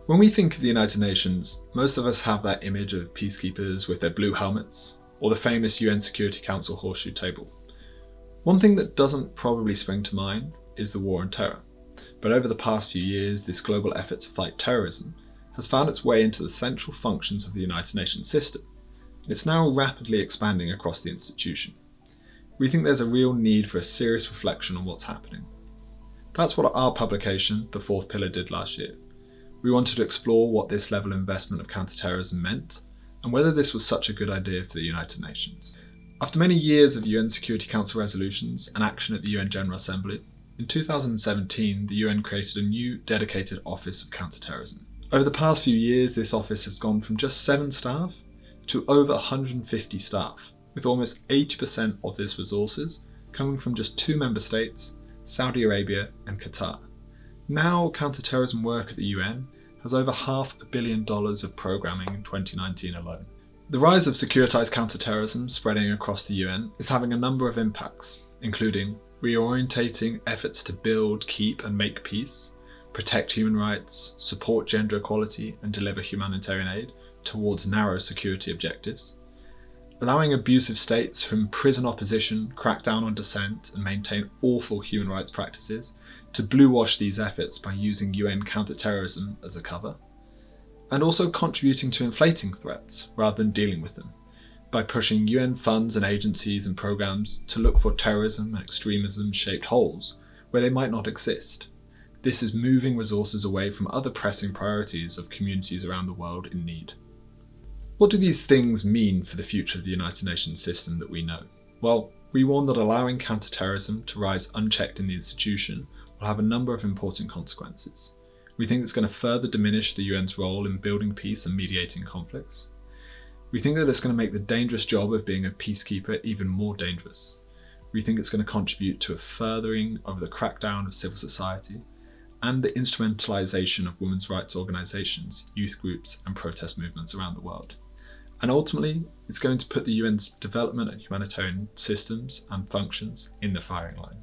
When we think of the United Nations, most of us have that image of peacekeepers with their blue helmets, or the famous UN Security Council horseshoe table. One thing that doesn't probably spring to mind is the war on terror. But over the past few years, this global effort to fight terrorism has found its way into the central functions of the United Nations system. It's now rapidly expanding across the institution. We think there's a real need for a serious reflection on what's happening. That's what our publication, The Fourth Pillar, did last year. We wanted to explore what this level of investment of counterterrorism meant, and whether this was such a good idea for the United Nations. After many years of UN Security Council resolutions and action at the UN General Assembly, in 2017 the UN created a new dedicated Office of Counter-terrorism. Over the past few years, this office has gone from just 7 staff to over 150 staff, with almost 80% of this resources coming from just 2 member states, Saudi Arabia and Qatar. Now, counterterrorism work at the UN has over $500 million of programming in 2019 alone. The rise of securitized counterterrorism spreading across the UN is having a number of impacts, including reorientating efforts to build, keep and make peace, protect human rights, support gender equality and deliver humanitarian aid towards narrow security objectives, allowing abusive states who imprison opposition, crack down on dissent and maintain awful human rights practices to blue-wash these efforts by using UN counter-terrorism as a cover, and also contributing to inflating threats rather than dealing with them, by pushing UN funds and agencies and programs to look for terrorism and extremism-shaped holes where they might not exist. This is moving resources away from other pressing priorities of communities around the world in need. What do these things mean for the future of the United Nations system that we know? Well, we warn that allowing counter-terrorism to rise unchecked in the institution will have a number of important consequences. We think it's going to further diminish the UN's role in building peace and mediating conflicts. We think that it's going to make the dangerous job of being a peacekeeper even more dangerous. We think it's going to contribute to a furthering of the crackdown of civil society and the instrumentalization of women's rights organizations, youth groups and protest movements around the world. And ultimately, it's going to put the UN's development and humanitarian systems and functions in the firing line.